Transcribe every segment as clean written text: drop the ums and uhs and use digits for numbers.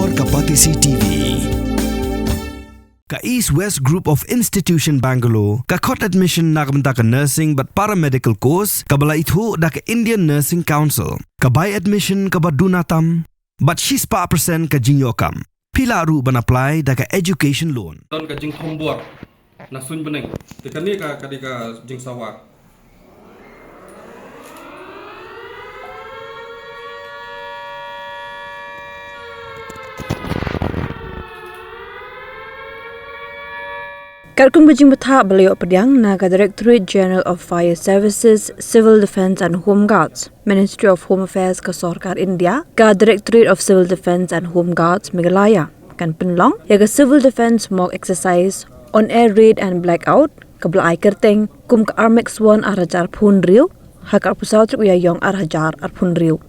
Halor Kapatisi TV. Ka East West Group of Institution Bangalore, ka khot admission na kabanta ka nursing but paramedical course, kabala itu da ka Indian Nursing Council, ka buy admission ka badunatam, but she's pa percent ka jinyokam. Pila ru ban apply da ka education loan. Don ka jing thombor na sun beneng. Tekani ka kadika jing sawa. Karkung bajing betha beliau pediang naga Directorate General of Fire Services, Civil Defence and Home Guards, Ministry of Home Affairs ka Sarkar India, ka Directorate of Civil Defence and Home Guards Meghalaya, kan penlong ya ka Civil Defence mock exercise on air raid and blackout, ka belai kerteng kum ka Armex 1 arajar phun riu, hakar pusatrik uya yong arajar arphun riu.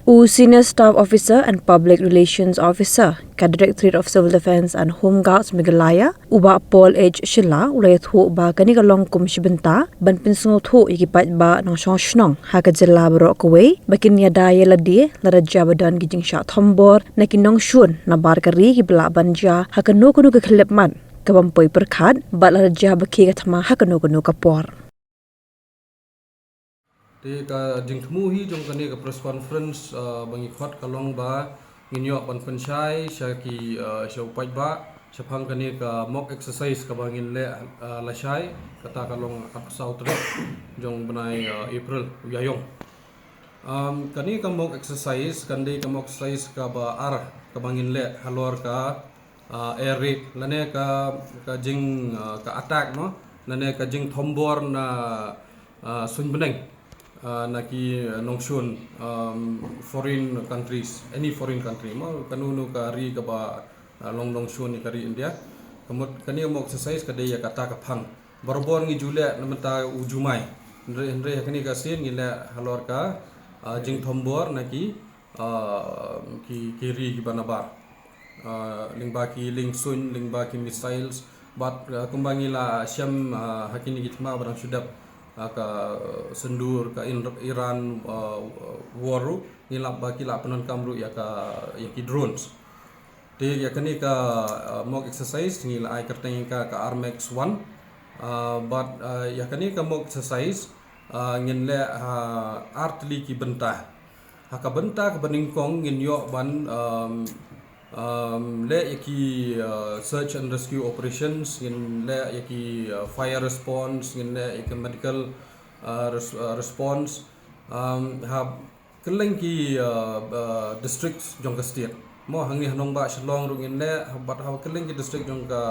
Senior Staff Officer and Public Relations Officer, ka Directorate of Civil Defence and Home Guards Meghalaya, uba Paul H. Shilla, ulay thu ba kani ka long kum shibenta, ban pinsungo thu ikipat ba ng shnong, haka jilla baro kaway, bakin niya daya ladi, laradja badan gijing sya thombor, na kinong shun, na bar kari kibla banja, haka no kuno ka khilipman, kabampoy perkhad, bat laradja baki katama haka no kuno ka por. Di ka jing thmu hi jong kani ka press conference bangi khot kalong ba nginyo ban penchai syaki syaupai ba syapang kani ka mock exercise ka bangin le lashai kata kalong apsau tre jong benai April uyayong kani ka mock exercise kandi ka mock exercise ka ba ar ka bangin le halor ka air raid lane ka jing ka attack no lane ka jing thombor na sun beneng naki nongshun foreign countries, any foreign country mo kanunu kari ka ba long nongshun ni kari India kamut kani mo exercise kada ya kata ka phang barbon ngi jule namata ujumai andre kani ka sin ngila halor ka jing thombor naki ki kiri ki banaba lingba ki lingsun lingba ki missiles but kumbangila syam hakini gitma barang sudap ka sendur ka Iran waru ngilap baki la penon kamru ya ki drones te ya kani ka mock exercise ngila ai kerteng ka Armex 1 but ya kani ka mock exercise ngin le artli ki bentah haka bentah ka beningkong ngin yo ban le yaki search and rescue operations ngin le yaki fire response ngin le yaki medical response ha keleng ki districts jong ka state mo hangi hanong ba shalong ru ngin le bat ha keleng ki district jong ka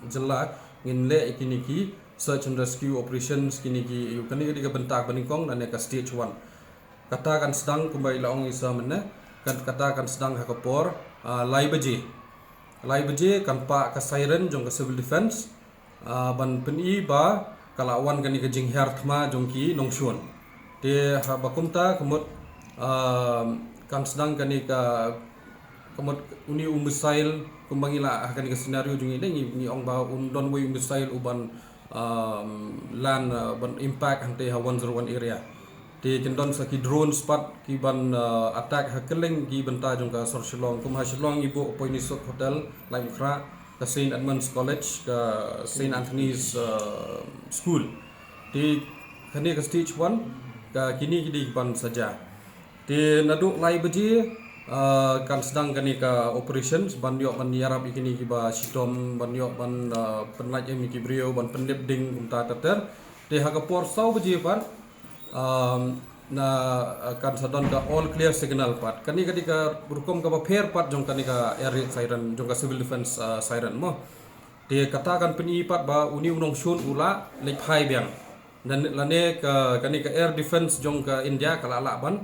jilla ngin le yaki niki search and rescue operations kini ki yu kani ka bentak beningkong dan ka stage 1 katakan sedang kembali laong isa mena kan katakan sedang hakapor lai baje kan pa ka siren jong ka civil defense ban peni ba kalawan kan ka jing her thma jong ki nongshun te ha bakumta kemut kan sedang kan ka kemut uni missile kumbangila kan ka scenario jong ini ni ong ba undon way missile uban land ban impact hante ha 101 area di kendon saki drone spot ki ban attack hakeleng ki benta jong ka Sor Shillong kum ha Shillong ibu poini sok hotel lain kra ka Saint Edmunds College ka Saint Anthony's school di kani ka stage 1 ka kini di ban saja di naduk lai beji kan sedang kani ka operations ban yok ban yarap ikini ki ba sitom ban yok ban penlaj mi ki brio ban pendep ding kum ta tater di ha ka por sau beji ban na kan sadon ka all clear signal part kani ketika rukom ka pair part jong kani ka air siren jong ka civil defense siren mo dia katakan peni part ba uni unong shun ula lek hai biang dan lane ka kani ka air defense jong ka India kala ala ban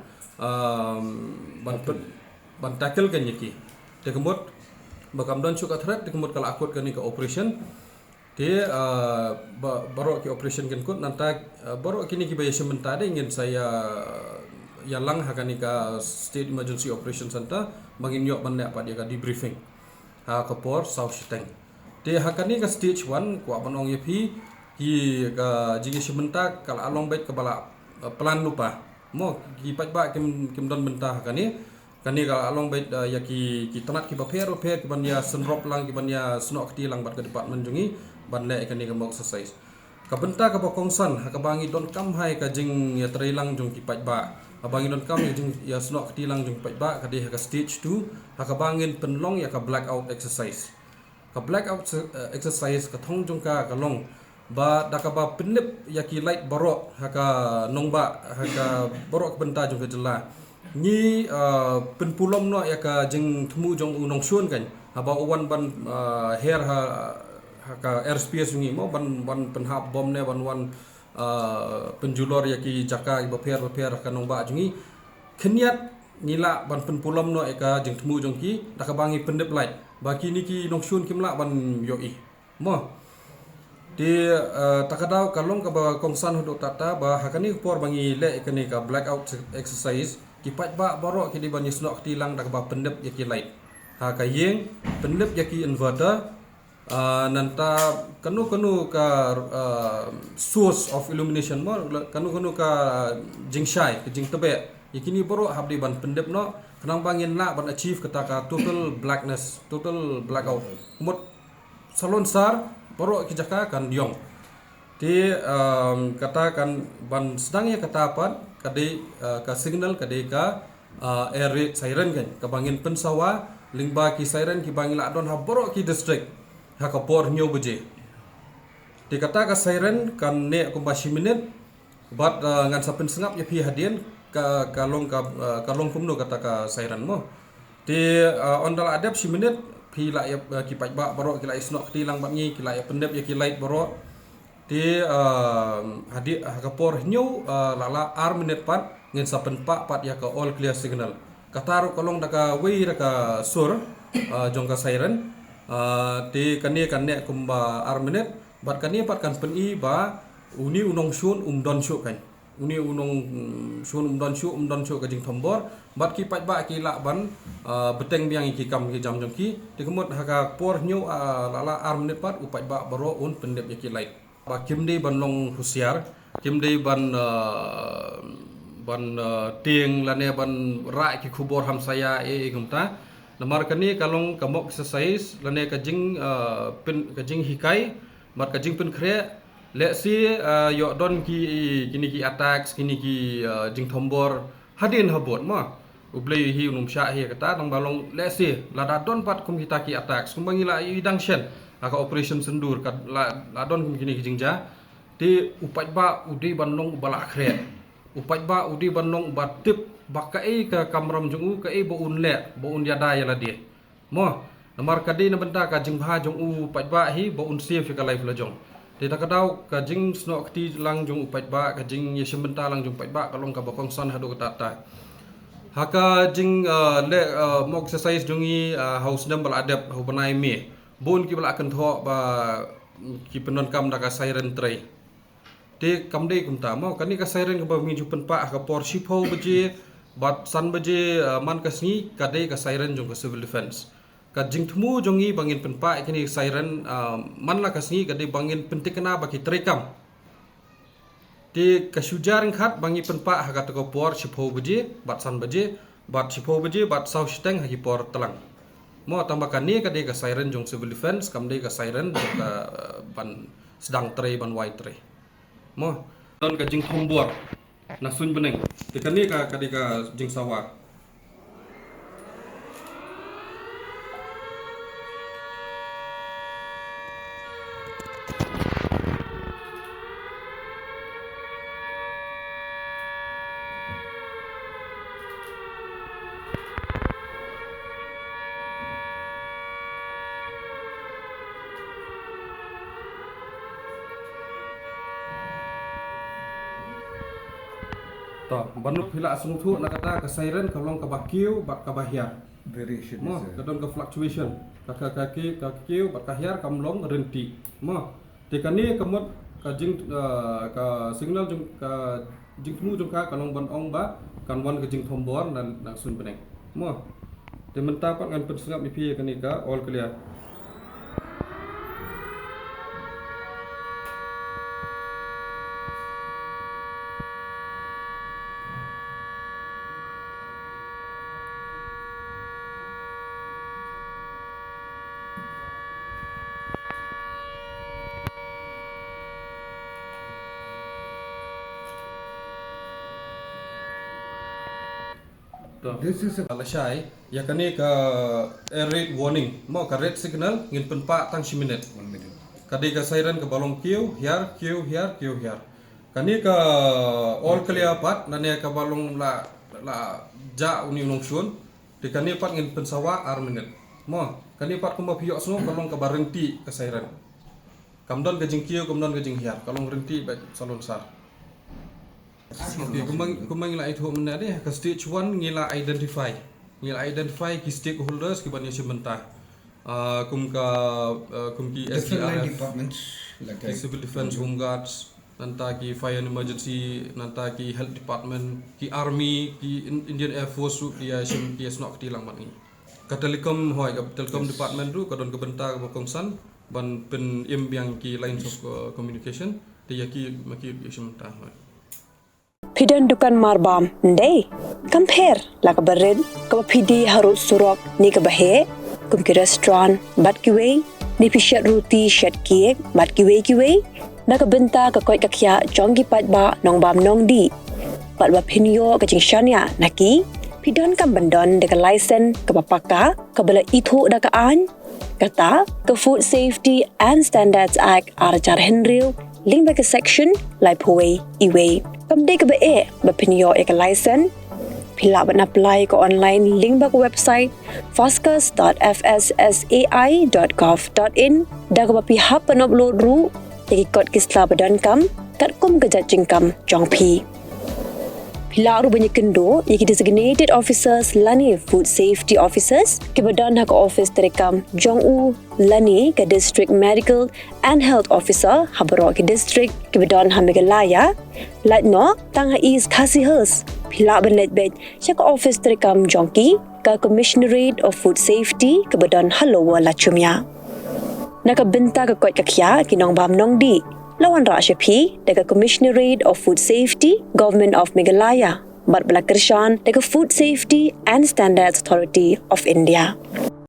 ban tackle kan yaki te kemut bakam don chuka threat te kemut kala akut kani ka operation dia baru ke operation kan kut nanti baru kini kita bayar sementara ingin saya yalang hakani ka state emergency operation center bangin yok banda apa dia ka debriefing ha kapor south shiteng dia hakani ka stage 1 ku abanong yepi ki ka jigi sementara kala along baik kepala plan lupa mo ki pat ba kim don bentah hakani Kani ka along bait yaki ki tanat ki baper ki ban ya senrop lang ki ban ya snok ti lang bat ke department jungi ban le kani ka mo exercise. Ka benta ka bokongsan ha ka bangi don kam hai ka jing ya trailang jung ki pat ba. Ha bangi don kam ya jing ya snok ti lang jung pat ba ka de ha ka stage 2 ha ka bangin penlong ya ka blackout exercise. Ka blackout exercise ka thong jung ka long ba dakaba penlip yaki light borok ha ka nong ba ha ka borok benta jung ka jela. Ni penpulom no ya ka jeng temu jong unong syun kan haba uwan ban hair ha ka airspace ngi mo ban penhap bom ne ban penjulor ya ki jaka baper kanong ba jungi khniat nila ban penpulom no ya ka jeng temu jong ki da ka bangi pendep light baki ni ki nong syun kimla ban yoi mo di takadau kalong ka ba kongsan huduk tata ba hakani por bangi le ikani ka blackout exercise kipat ba borok ki di ban yusnok tilang dak ba pendep yaki light ha ka yeng pendep yaki inverter nanta kanu ka source of illumination mo kanu ka jingshai ke jing tebe yakini borok habdi ban pendep no kanang bangin la ban achieve kata ka total blackness total blackout mut salon sar borok ki jaka kan yong di katakan ban sedang ya kata apa kadai ka signal kadai ka air raid siren kan ka bangin pensawa lingba ki siren ki bangin la don ha borok ki district ha ka por nyo beje di kata ka siren kan ne ko 20 minit bat ngan sapen sengap ya pi hadien ka kalong kumno kata ka siren mo di ondal adap 10 minit pi la ya ki paj ba borok ki la isnok tilang bat ngi ki la ya pendep ya ki light borok di hadi hakapor new lala ar minute pat ngin sapen pat ya ka all clear signal kataru kolong daka wei daka sur jongka siren di kani kumba ar minute bat kani pat kan peni ba uni unong syun don syuk kan uni unong syun don syuk ka jing thombor bat ki pat ba ki la ban beteng biang ki kam ki jam jongki di kemut haka por new lala ar minute pat upat ba baro un pendep ki light ba kimde ban long husiar kimde ban tieng lane ban ra ki khubor ham saya gumta namar kani kalong kamok exercise lane ka jing hikai mat ka jing pen kre le si yo don kini ki attacks kini ki jing thombor hadin habot ma ublei hi unum sha hi kata nang balong le si lada don pat kum kita ki attacks kum bangila idang shen aka operation sendur kat la don kum kini kijingja ti upat ba udi banong bala khre upat ba udi banong batip bakai ka kamram jungu ka bo un yada yala dia mo namar kadi na benda ka jing bha jong upat ba hi bo un save ka life la jong ti takadau ka jing snok ti lang jong upat ba ka jing yesem benta lang jong upat ba kalong ka bakong san hadu ka tata haka jing le mo exercise jongi house number adap hu banai me bon ki bala akan tho ba ki penon kam da ka siren tray te kam dei kum ta mau kani ka siren ka ba mi jupen pa ka por ship ho beje bat san beje man ka sni ka dei ka siren jong ka civil defense ka jing thmu jongi bangin pen pa kini siren man la ka sni ka dei bangin pentikna ba ki tray kam te ka shujar khat bangi pen pa ha ka to por ship ho beje bat san beje bat ship ho beje bat sau steng ha ki por telang mo tambahkan ni kadai ka siren jong civil defense kam dei ka siren ka ban sedang tray ban white tray mo don ka jing thombor na sun beneng te kan ni ka kadai ka jing sawa to banu phila sungthu na kata ka siren kalong ka bakiu bat ka bahya variation mo kadon ka fluctuation ka kiu bat ka hyar kamlong renti mo te kani kamot ka jing ka signal jung ka jing tmu jung ka kalong ban ong ba kan wan ka jing thombor dan sun beneng mo te menta pat ngan persengap mi phi kani ka all clear This is a Alashay, ya kani ka air raid warning, mau ka red signal ngin penpa tang 1 minute. 1 minute. Kadi ka siren ka balong kiu, hiar. Kani ka all clear pat, nani ka balong la ja uni unong syun, di kani pat ngin pensawa 1 minute. Mau kani pat kuma piyok semua balong ka berhenti ka siren. Kamdon ka jing kiu, kamdon ka jing hiar, kalong berhenti ba salon sar. Okay, kumang ngila itu mana deh ke stage 1 ngila identify ki stakeholders ki bani sementah kum ki Different line SDRF departments like ki civil defense home guards nanta ki fire and emergency nanta ki health department ki army ki Indian Air Force ki snok ti lang man ni ka telekom hoi ka telekom department tu ka don ka benta ka kongsan ban pen imbiang ki lines of communication ti ki maki sementah Pidan dukan marbam, ndai. Compare la ka bered, ka pidi harut surok ni ka bahe, kum ki restaurant, bat ki wei, ni pishat roti shat kiek, bat ki wei, na ka benta ka koi ka kya jong ki pat ba nong bam nong di. Pat ba pinyo ka jing shania, naki, pidan kam bandon de ka license ka papaka, ka bala itu da ka an, kata ka Food Safety and Standards Act Arajar Henril, link ba ka section, lai puwei, iwei. Kamde ka ba bapinyo ka license, pila ba na-apply ka online, link ba ka website, foscas.fssai.gov.in, da ka ba pihap pan-upload ru, ikikot kisla badan kam, kat kum ka judging kam, jong pi. Pila ru banyak kendo, iki designated officers lani food safety officers, ke badan hak office terekam, jong u lani ke district medical and health officer, habaro ke district, ke badan hamigalaya, lat no, tang is kasi hers, pila ban let bed, siya ka office terekam jongki, ka commissionerate of food safety, ke badan halowa lachumya. Nakabenta ka kot kakya, kinong bam nong di, lawan Rasha P, daga Commissionerate of Food Safety, Government of Meghalaya, Bat Balakirshan, daga Food Safety and Standards Authority of India.